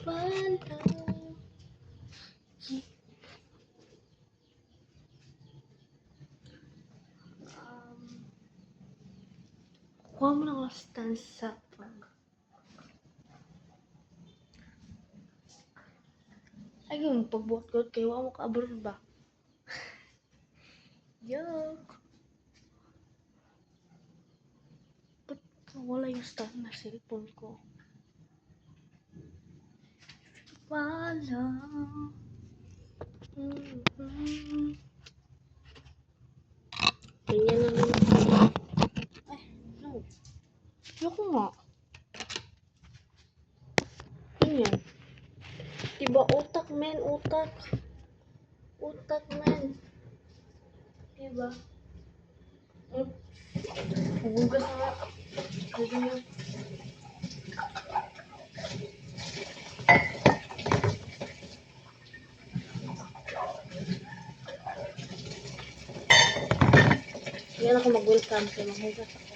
Wala. Kuha mo ng stanza pag. Ay, yung pagbuhat ko kayo, wala mo ka-abroad ba? Joke. Ba't wala yung stand na cellphone ko? Wala. Ganyan lang yun. Ay, no. Ayoko nga. Ganyan. Diba utak, men? Utak. Utak, men. Diba? Hugas nga. Ganyan. Yan ako mag-welcome sa mga hugas ako.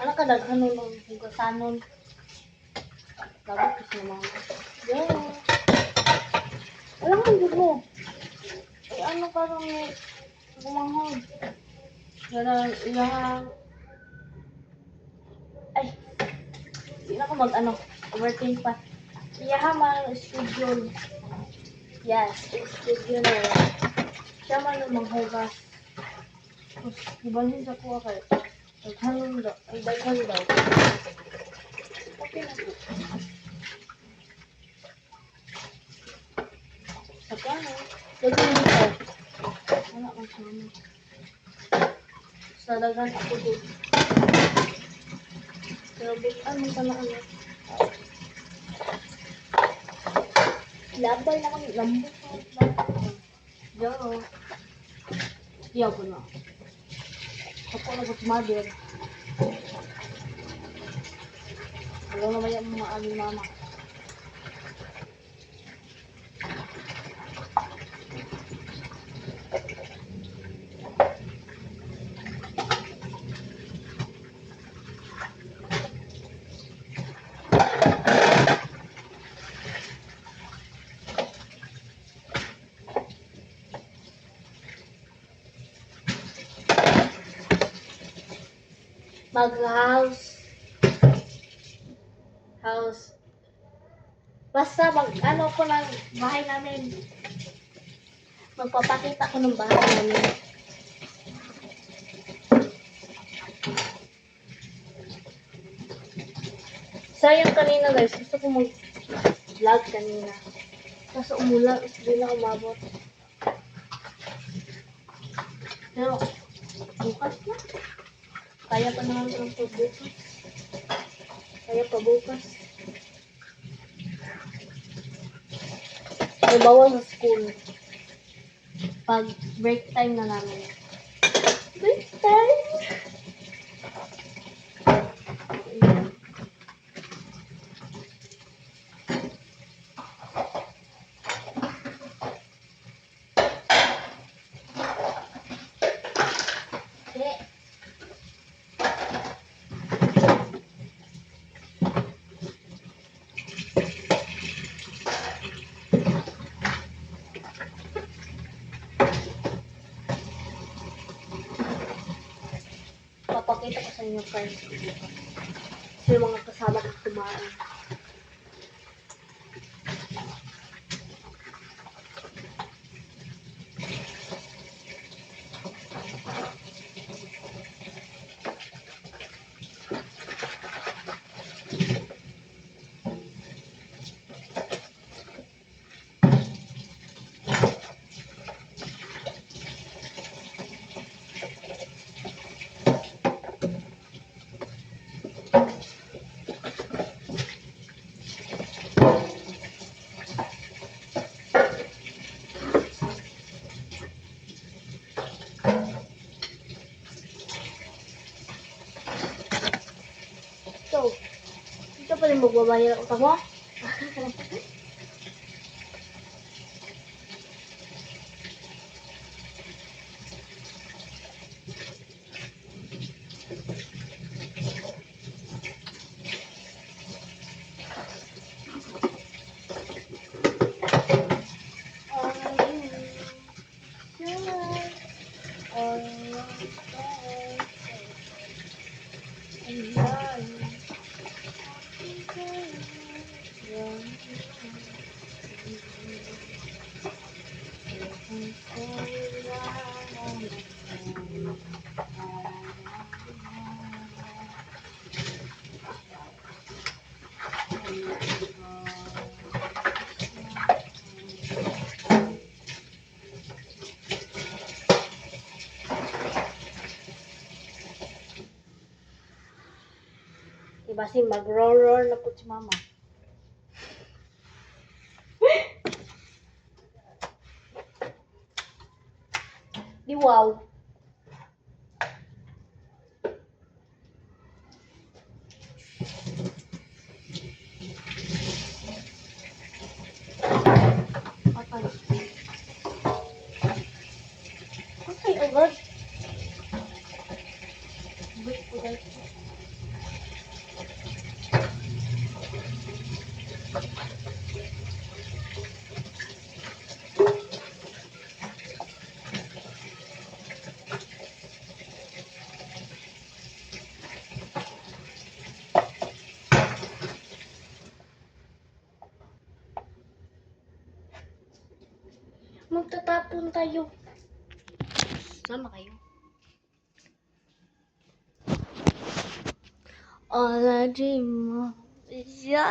Ano ka daghanon ng hugasanon? Dapat kasi naman. Yeah. Alam mo, hindi mo. Ay, ano parang may gumahon. Yan, yung... Ay, hindi na ako mag-ano. Overthink pa. Iyaha man schedule. Yes, schedule na yan. Siya man yung manghugas. Tapos, ibalhin sa kuha kayo. Daghanon daw. Ay, daghan daw. Okay na po. Sa plano. Daghan dito. Wala kang sama. Sa daghan ako dito. Pero bukan mo pala ano. Labay na kami. Lambot na. Diyan. Iyaw ko na. Ako na sa mother. Alam naman yung mga aming mama. House. Basta ano ko ng bahay namin. Magpapakita ko ng bahay namin. Sayang kanina guys, gusto ko mag-vlog kanina. Kaso umulan, hindi na umabot. Pero, bukas na. Kaya pa naman ito ng pagbukas. Kaya pa bukas. May bawal sa school. Pag break time na namin. Break time? Papakita ko sa inyo friends ko dito. Kasi yung mga kasama ko kumain. magbabayad ako mo. Diba si mag-roll na po si mama. Di wow. Okay, over. Wait po guys. Magtatapon tayo. Sama kayo. All I dream of is your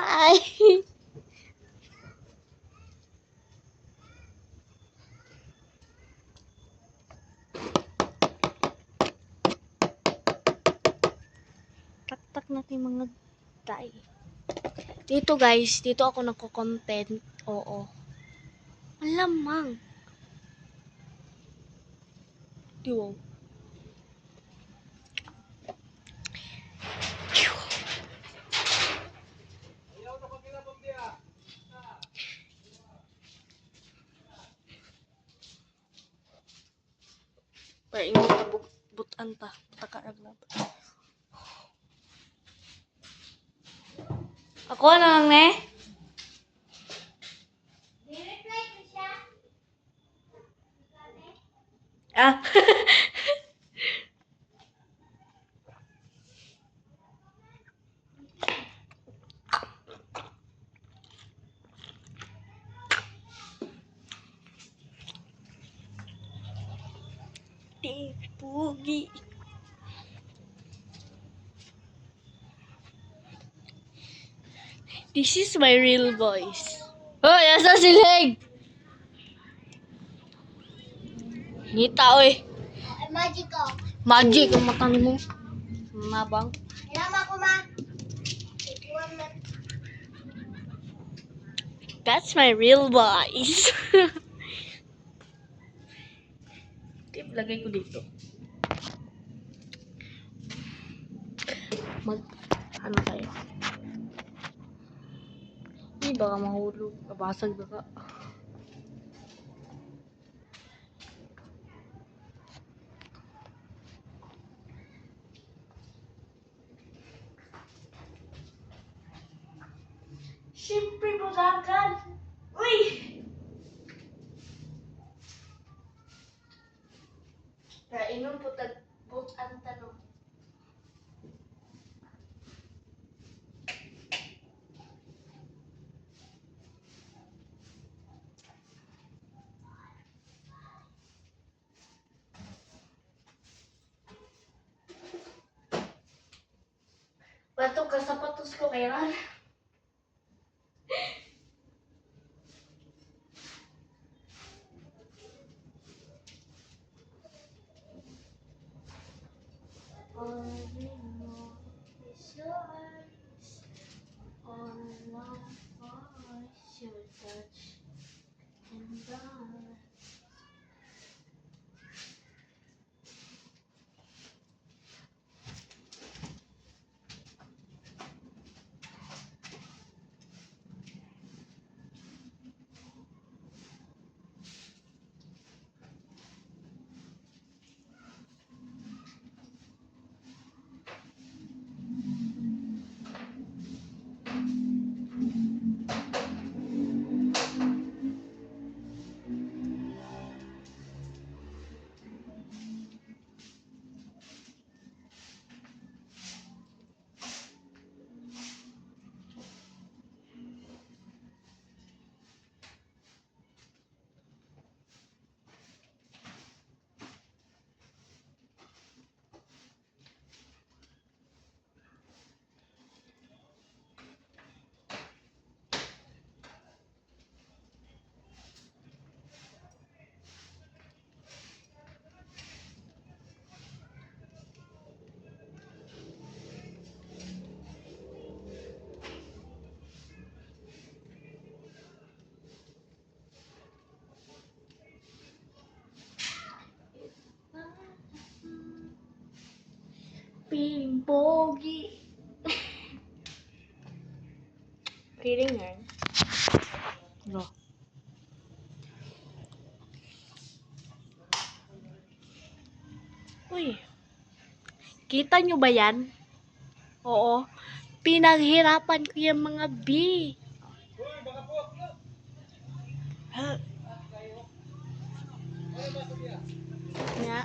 tak natin mga tay. Dito guys, dito ako nagko-content. Oo. Malamang. Di wow. Pero ingon ka butan ta. Takarag na. Ako lang ne? Ah. Pugi. This is my real voice. Oh, yasa silig! Nita, oy. Magic ko. Magic ang mata ni mo. Mabang. Ilama ko ma. That's my real voice. Tip, lagay ko dito. Ano tayo? Hindi, baka mahulog. Kabasag baka. Siyempre, bagagan. Uy! Kaya inom po ang tanong. Bato ka sapatos ko kaya. All we know is your eyes. All love was your touch. And I. Pogi. Feeling her. No. Uy. Kita nyo ba yan? Oo. Pinaghirapan ko yung mga B. Ha? Nga.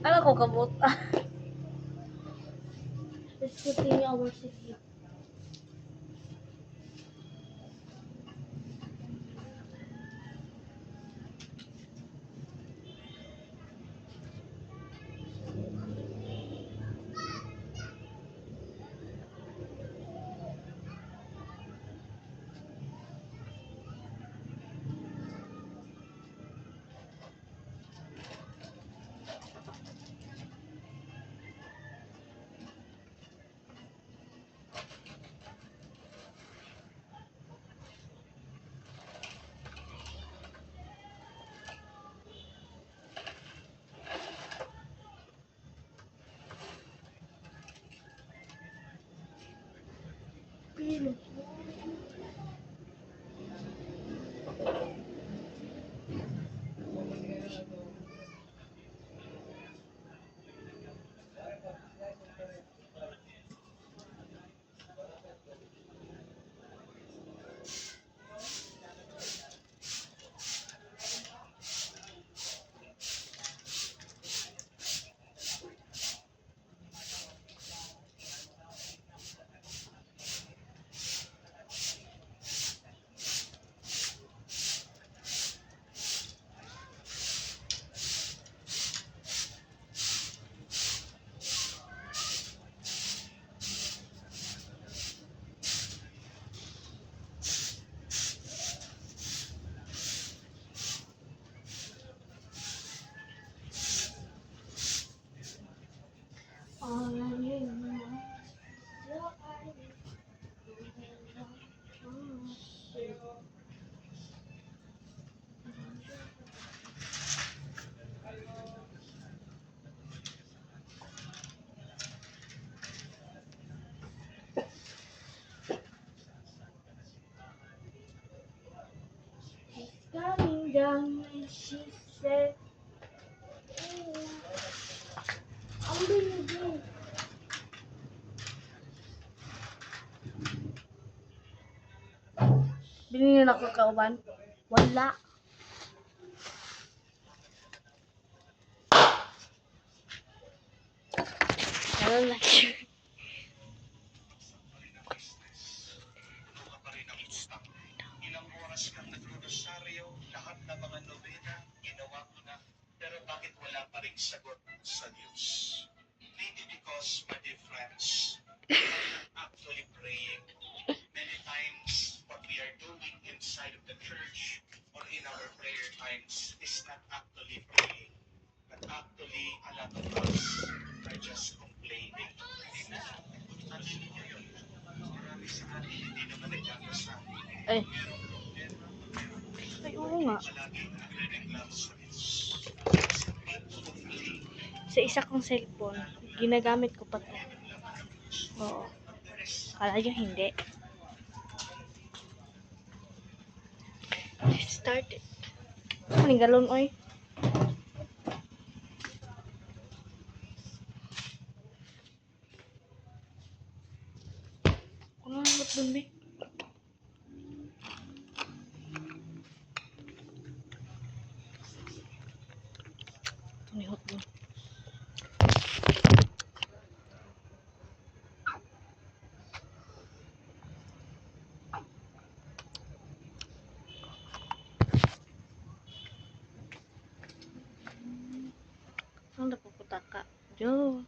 Ano ko kabot? Let's continue our secret. Pino. Coming down and she said, ang binigay. Binigyan ako kauban? Wala. Ano lang yun? Ilang oras kang nagrorosaryo, lahat ng mga nobena, ginawa ko na, pero bakit wala pa rin sagot sa Diyos? Maybe because, my dear friends, we are not actually praying. Many times, what we are doing inside of the church or in our prayer times is not actually praying, but actually, a lot of us are just complaining. Amen? Narinig niyo yun? Marami sa atin hindi naman nagdadasal. Ay. Ay, oo nga. Sa isa kong cellphone, ginagamit ko pa to. Oo. Kala nyo hindi. Start it. Ano galon, oy? Ano ang hot dun, be? Ito ni hot dun. Ang napuputa ka. Yo.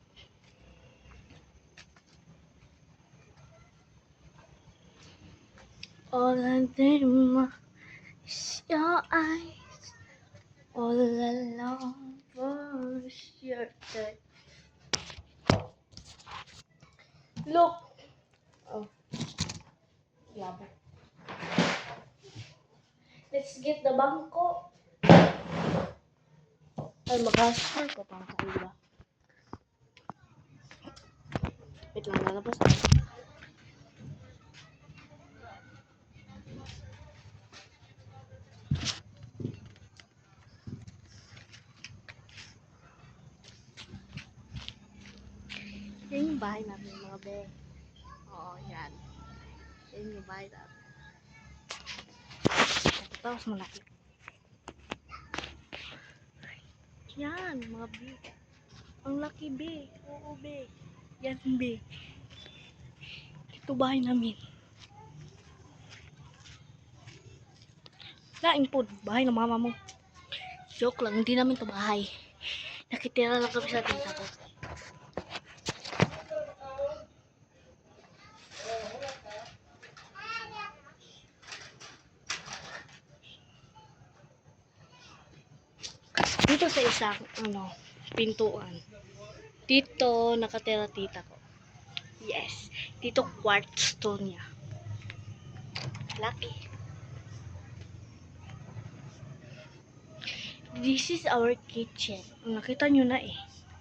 All I dream is your eyes. All alone was your touch. Look. Oh. Labo. get the bangko. Ay, mag-hasper ko pang kakaiba. Wait lang, lalabas na. Yan yung bahay natin, mga be. Oo, yan. Yan yung bahay natin. Tapos malaki. Yan, mga be. Ang laki, be. Oo, be. Yan, be. Ito bahay namin. Laing po, bahay ng mama mo. Joke lang, hindi namin to bahay. Nakitira lang kami sa tita ko. Dito sa isang, pintuan. Dito, nakatira tita ko. Yes. Dito, quartz to niya. Lucky. This is our kitchen. Nakita nyo na eh.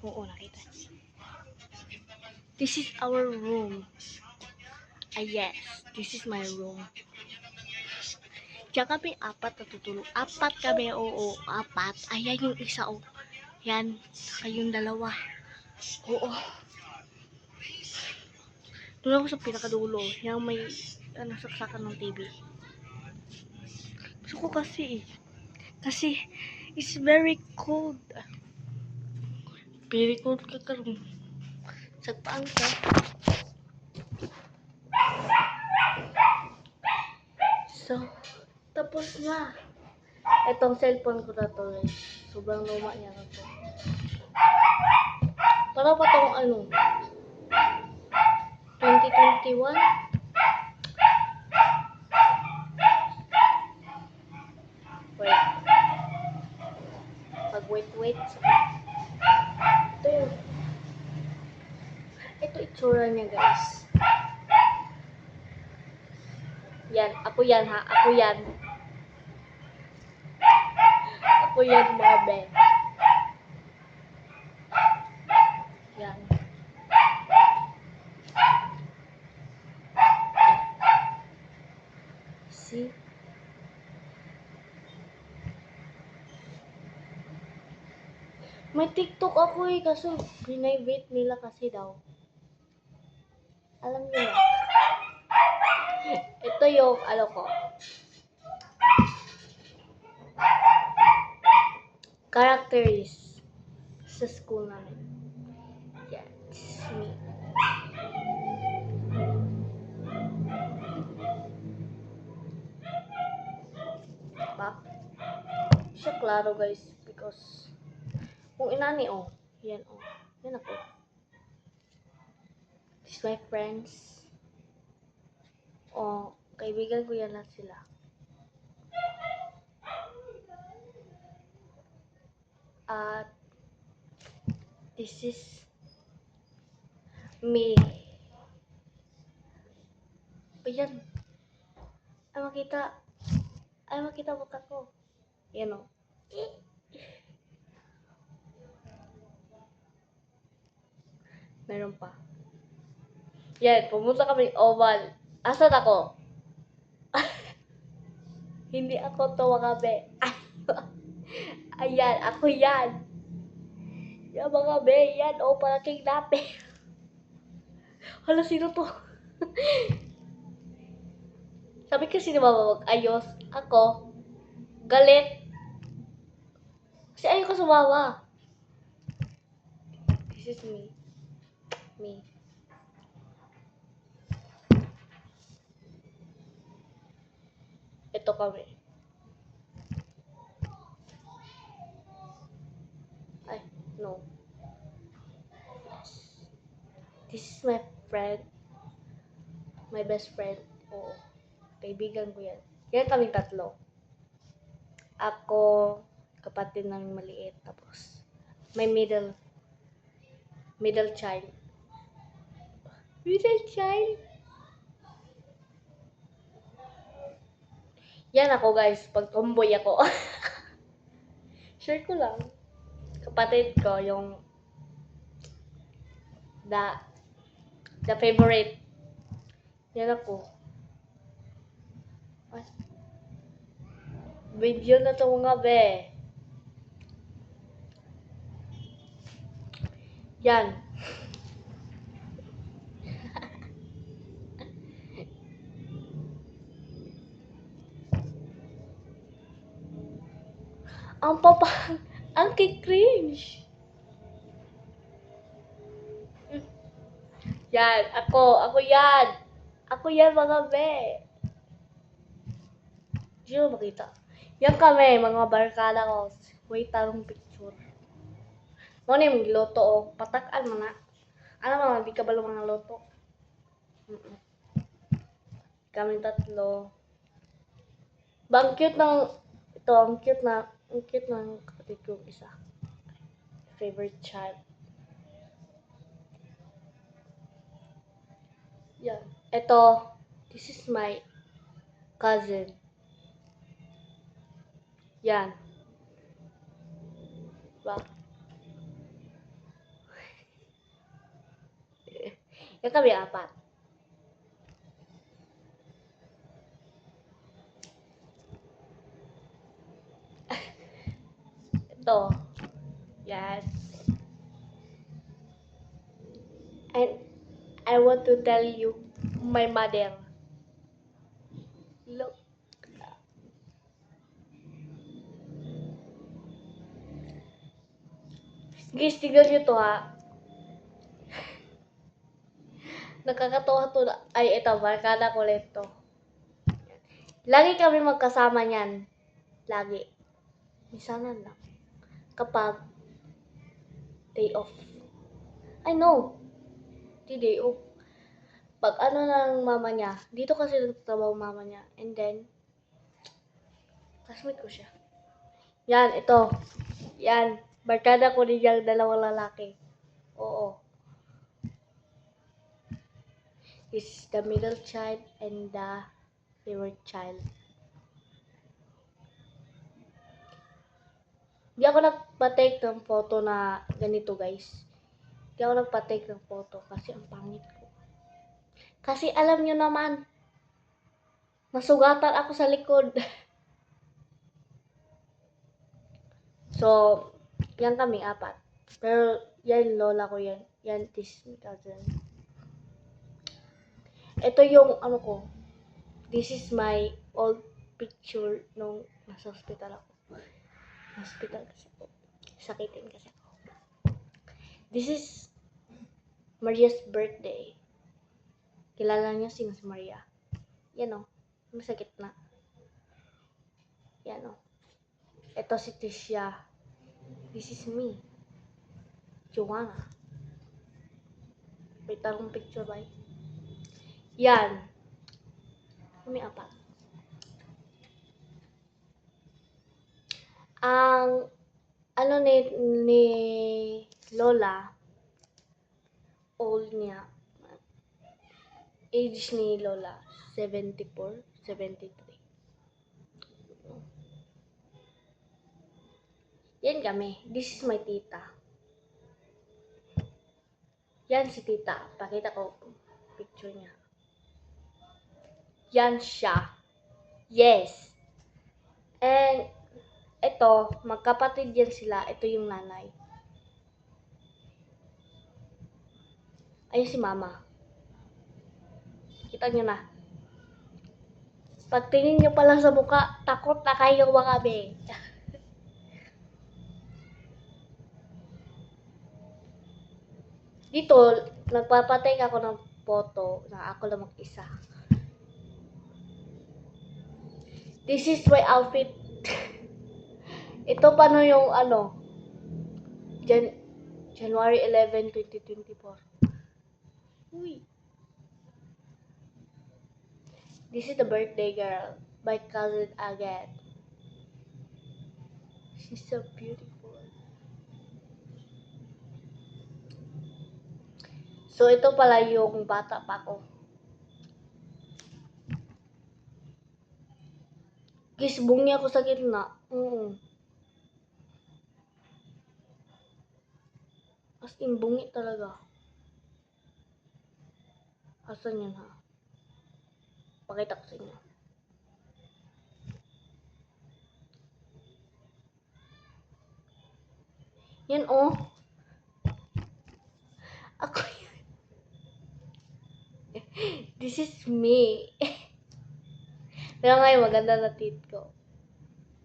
Oo, nakita. This is our room. Yes. This is my room. Diyan kami apat natutulog. Apat kami, oo. Apat. Ayan yung isa, oh. Yan. Kayong dalawa. Oo. Doon ako sa pinakadulo. Yung may, saksakan ng TV. Gusto ko kasi eh. Kasi, it's very cold. Very cold ka karong. Sagpaan ka. So, tapos na. Itong cellphone ko na to guys. Sobrang luma niya na to. Para pa tong 2021. Wait. Wait. Ito yun. Ito itsura niya guys. Yan. Ako yan ha. Ako yan. Ako yan mga be. Yan. See? May TikTok ako eh, kaso binibate nila kasi daw. Alam niyo na. Ito yung, ko. Characters sa school namin. Yes, me. Diba? Siya klaro guys, because kung inani yan yan ako. This is my friends. Kaibigan ko yan lahat sila. At this is me. Ayan. Ay makita mukha ko. Yan o. Meron pa. Yan, pumunta kami oval. Asan ako? Hindi ako to mga be. Ayan, ako yan. Yan mga be, yan. Para kidnapin. Hala, sino to? Sabi kasi ni mama mag-ayos. Ako, galit. Kasi ayaw ko sumawa. This is me. Me. Ito kami. Ay, no. Yes. This is my friend. My best friend. Oo. Kaibigan ko yan. Yan kaming tatlo. Ako, kapatid namin maliit. Tapos, may middle child. Middle child? Yan ako guys, pag tomboy ako. Share ko lang. Kapatid ko, yung the, the favorite. Yan ako. Ay, video na to mga be. Yan. Ang ang cringe. Yan, ako yan. Ako yan mga be. Hindi mo makita. Yan kami, mga barkada ko. Wait, tarong picture. Mo na yung loto o. Patak-an mo na. Ano mga, di ka ba mga loto? Kami tatlo. Ang cute ng, ito, ang cute ng kapatid kong isa. Favorite child. Yan. Ito, this is my cousin. Yan. Diba? Yan kami apat. Ito. Yes. And I want to tell you my mother. Look. Guys, tignan nyo to ha. Nakakatawa to. Ay, ito. Barkada ko ulit to. Lagi kami magkasama niyan. Lagi. Misanan lang. Kapag day off. I know. Di day off. Pag ano ng mama niya. Dito kasi nagtatrabaho mama niya. And then, classmate ko siya. Yan, ito. Yan. Barkada ko din yung dalawang lalaki. Oo. This is the middle child and the favorite child. Di ako nagpa-take ng photo na ganito guys. Di ako nagpa-take ng photo kasi ang pangit ko. Kasi alam nyo naman, nasugatan ako sa likod. So, yan kami, apat. Pero, yan, lola ko yan. Yan, this cousin. Ito yung, ano ko, this is my old picture nung nasa hospital ako. Hospital kasi ako. Sakitin kasi ako. This is Maria's birthday. Kilala niyo si Maria. Yan o. Masakit na. Yan o. Ito si Tisha. This is me. Joanna. May tarong picture ba? Yan. Kami apat. Ang ano ni Lola, old niya. Age ni Lola, 74, 73. Yan kami. This is my tita. Yan si tita. Pakita ko picture niya. Yan siya. Yes. And ito, magkapatid yan sila. Ito yung nanay. Ayun si mama. Kita nyo na. Pagtingin nyo pala sa mukha, takot na kayo mga be. Dito, nagpapatake ako ng photo na ako lang mag-isa. This is my outfit. Ito pa no yung ano, January 11, 2024. Uy. This is the birthday girl by cousin Agat. She's so beautiful. So, ito pala yung bata pa ko. Guys, bungi ako sa gitna. As in, bungi talaga. Asan yan ha? Pakita ko sa inyo. Yan oh. Ako yan. This is me. Pero ngayon, maganda na teeth ko.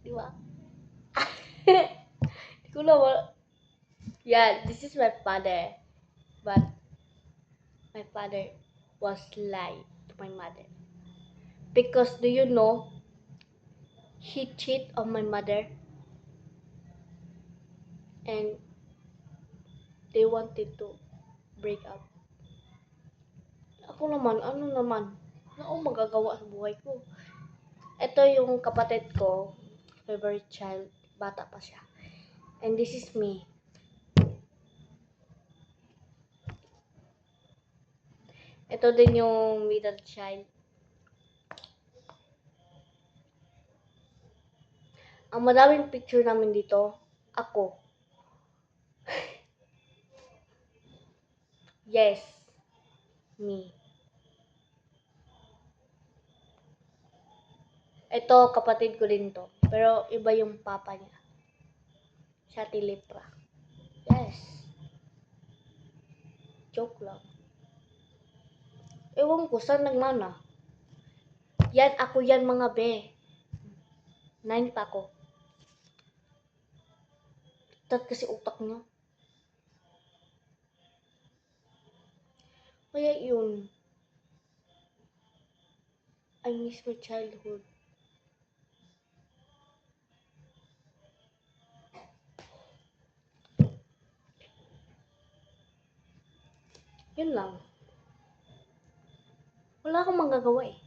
Di ba? Di ko na yeah, this is my father. But, my father was lie to my mother. Because, do you know, he cheat on my mother. And, they wanted to break up. Ako naman, ano naman? Ano magagawa sa buhay ko? Ito yung kapatid ko, favorite child, bata pa siya. And this is me. Ito din yung middle child. Ang madaming picture namin dito, ako. Yes, me. Ito, kapatid ko din to. Pero iba yung papa niya. Siya tilipra. Yes. Joke lang. Ewan ko, saan nagmana? Yan, ako yan mga be. 9 pa ako. Tat kasi utak niya. Kaya yun. I miss my childhood. Yun lang. Wala akong magagawa eh.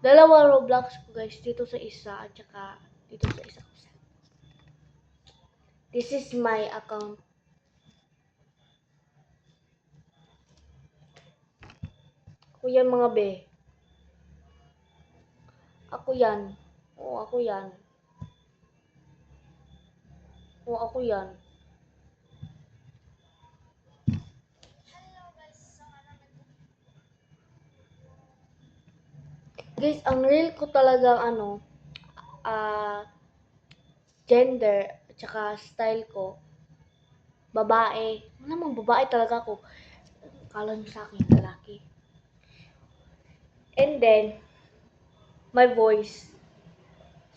Dalawa Roblox ko guys, dito sa isa at saka dito sa isa ko. This is my account. Ako yan mga be. Ako yan. Oo, ako yan. Oo, ako yan. Guys, ang real ko talagang gender at saka style ko, babae. Malamang babae talaga ako. Kala nyo sa akin, lalaki. And then, my voice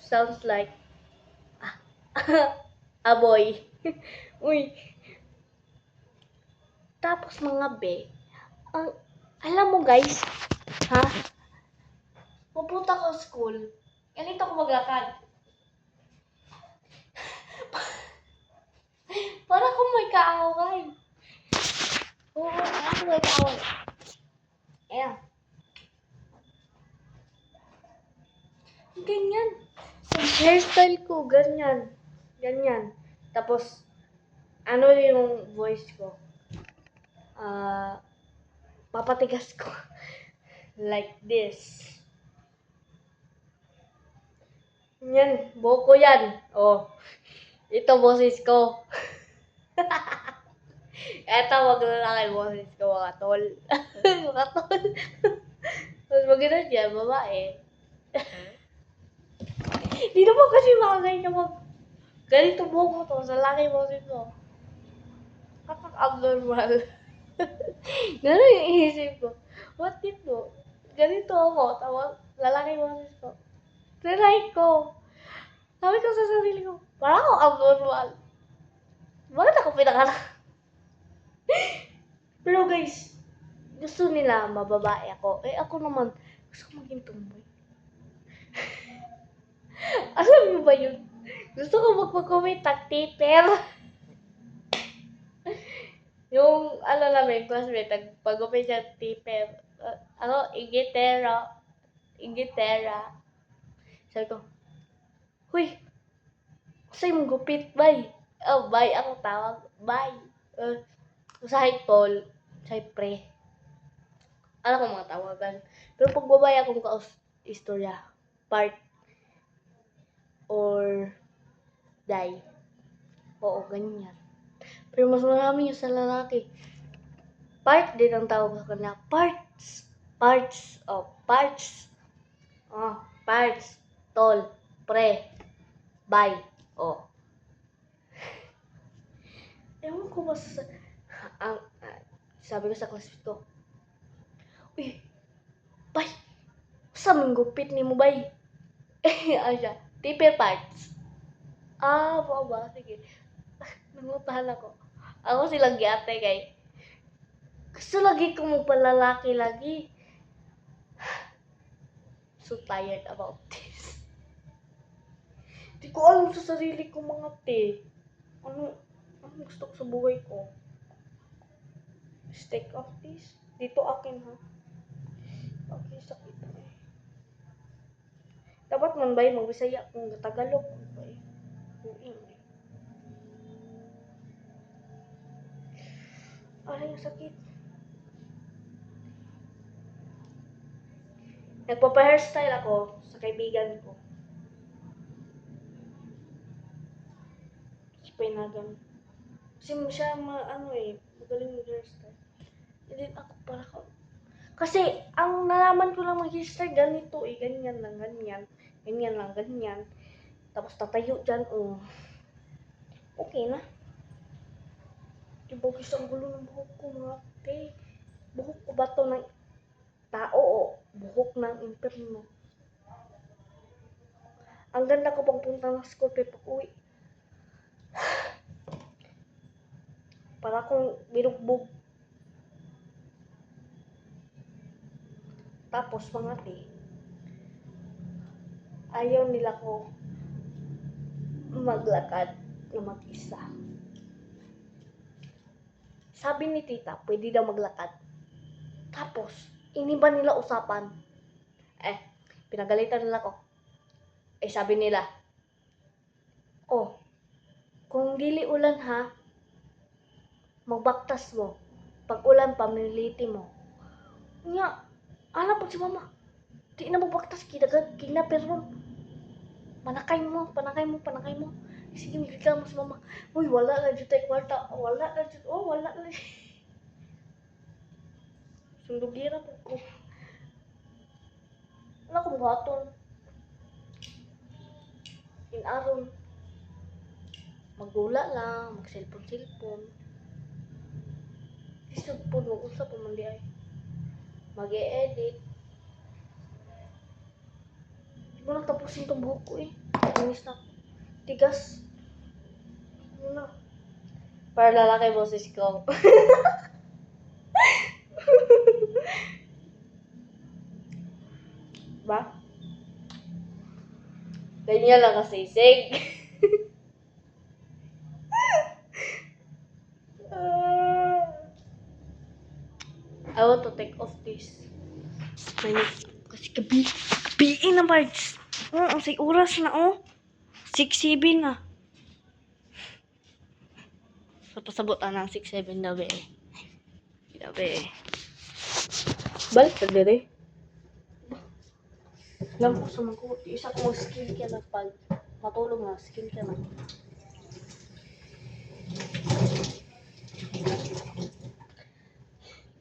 sounds like a boy. Uy. Tapos mga be, alam mo guys, ha? Pupunta ko sa school, ganito ko maglakad. Para kung may kaaway. Oo, para kung may kaaway. Ayan. Ganyan. Yung hairstyle ko, ganyan. Ganyan. Tapos, ano yung voice ko? Papatigas ko. Like this. Yan, buhok ko yan. Oh, ito boses ko. Eto, wag na lang yung boses ko, mga tol. Mga tol. Tapos maganda siya, babae. Di naman kasi makagay na ganito buhok mo to, sa laki boses ko. Abnormal. Gano'n yung iisip ko. What if no? Ganito ako, tapos lalaki boses ko. Try ko. Sabi ko sa sarili ko, parang ako abnormal. Bakit ako pinakanak? Pero guys, gusto nila mababae ako. Eh ako naman, gusto ko maging tomboy. Alam mo ba yun? Gusto ko magpag-comment tag-taper. Yung, ano namin, classmate, pag-comment siya taper. Igitera. Sabi ko, huy, sa'yo mong gupit, bye. Oh, bye ang tawag, bye. Sa Paul, sa pre. Alam ko mga tawagan. Pero pag babae akong istorya, part or die. Oo, ganyan. Pero mas marami yung sa lalaki. Part din ang tawag sa kanila. Parts. Parts. Oh, parts. Oh, parts. Tol. Pre. Bye. Oh. Ewan ko ba sa... sabi ko sa classmate ko, uy, bay, sa mong gupit ni mo, bay? Ano siya? Tipper parts. Ba? Sige. Nangutahan ako. Ako silang giate kay gusto lagi ko magpalalaki lagi. So tired about this. Di ko alam sa sarili ko mga te. Ano gusto ko sa buhay ko? Stick of this. Dito akin ha. Okay, sakit na eh. Dapat man ba magbisaya kung Tagalog? Okay. Uing eh. Ay, ang sakit. Nagpapa-hairstyle ako sa kaibigan ko. Si Pinagan. Kasi siya magaling mag-hairstyle. And then ako para ko. Kasi ang nalaman ko lang mag-hairstyle ganito eh. Ganyan lang, ganyan. Ganyan lang, ganyan. Tapos tatayo dyan, oh. Okay na. Diba gusto ang gulo ng buhok ko, mga ate. Buhok ko ba to ng tao o buhok ng impyerno? Ang ganda ko pang punta ng school pero pag uwi. Para akong binugbog. Tapos mga ate, ayaw nila ko maglakad na mag-isa. Sabi ni tita, pwede daw maglakad. Tapos, iniba nila usapan. Pinagalitan nila ko. Sabi nila, oh, kung dili ulan ha, magbaktas mo. Pag ulan, pamiliti mo. Nga, alam po si mama. Di na magbaktas, kina pero panakay mo. Sige, magkita mo si mama. Uy, wala na dito tayo kwarta. Wala na dito. Oh, wala na. Sundugira po ko. Wala kong buhaton. Inaron. Magdula lang, mag-cellphone. Isod po, mag-usap po man di ay. Mag-e-edit. Di mo nagtapusin itong buhok ko eh. Inis na. Tigas. Ano na? Para lalaki boses ko. Ba? Ganyan lang kasi, sig. I want to take off this. Kasi gabi na Marge. Ang say oras na oh. 6-7 na. So, pasabot na ng 6-7 na be. Balik ka dire. Alam ko sa mga isa ko mag-skill ka na pag matulog na. Skill ka na.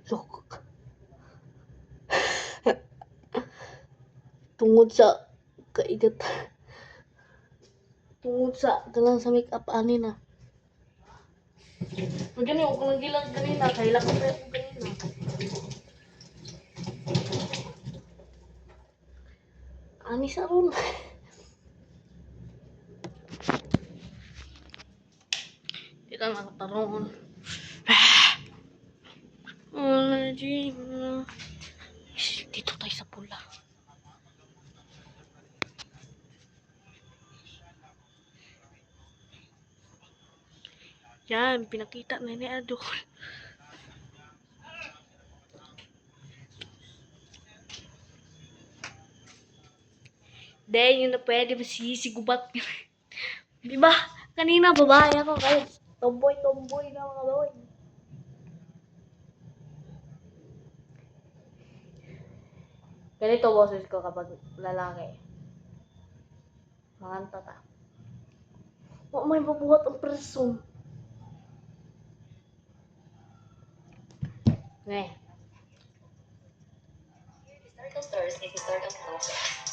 Look. Tungod sa kaigat. Tungod sa galang sa make-up ani na. Magani ako nang gilang kanina. Kaila ko pa ako kanina. Ani sa ron. Dito nakataroon. Dito tayo sa pula. Yan, pinakita na ni Adol. Then, yun na pwede masisigubat. Diba? Kanina babae ako kayo. Tomboy na mga babae. Ganito boses ko kapag lalaki. Manganta ta. Wa may mabuhat ang person. Ne. Historical stories give historical context.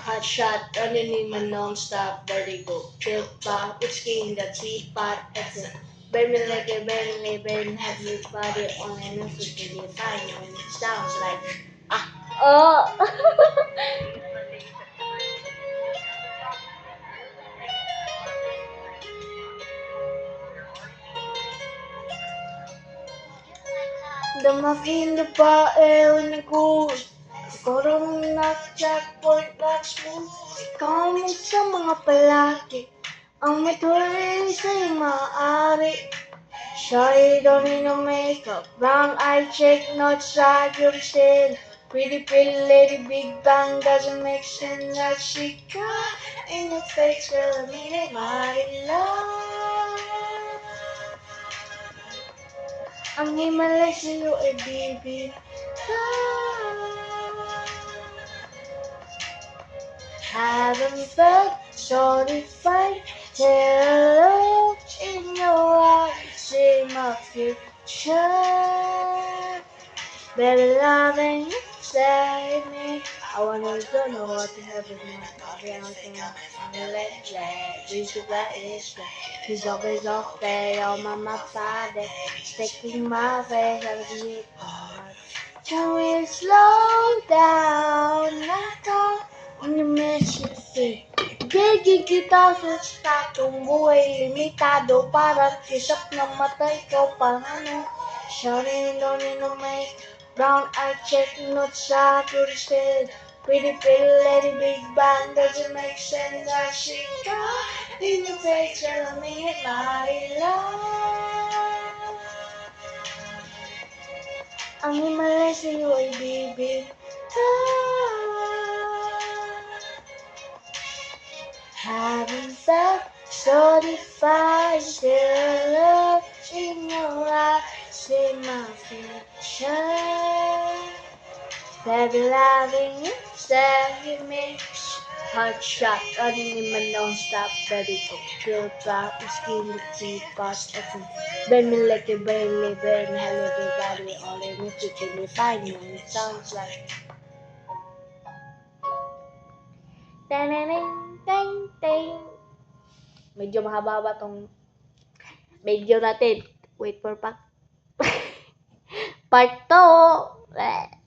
Hot shot, running in non-stop, vertigo. Tilt pop, it's king, that sweet pot, excellent. Burn me like a burn, have your body on a music, and you find when it sounds like. Oh! The muffin, the fire, and the goose. Korong nag-checkpoint, watch mo. Kami sa mga palaki. Ang matuloy sa'yo maaari. Shawty don't need no makeup. Brown eye chick, not shy, you're still. Pretty lady, big bang doesn't make sense that she got in your face, girl. I mean it, mighty love. Ang himalay sa'yo ay baby. Haven't felt so defined. Tell in your eyes, see my future. Better loving you, save me. I wanna don't know what to have with my body. I'm gonna let reach the place. He's always off there on my body, sticking my face out of you. Can we slow down? Not all on your mission. Gigig kita sa statong buhay limitado. Parang kisap ng matay ko. Paano? Shawty don't need no make. Brown eye check, not shy, twisted. Pretty lady, big bang, doesn't make sense that she got in your face, tell me it, mighty love. Ang himalay sa'yo ay baby. Haven't felt so defined, still love in your eyes, see my future. Baby, loving you, saving me. Hot shot, running in my non-stop, baby, go. Feel proud, skin, teeth, past, and burn me like a burn, hell everybody, all in me, kicking me, fine, and it sounds like. Tananeng, teng, teng. Medyo mahaba-haba tong video natin. Wait for part 2.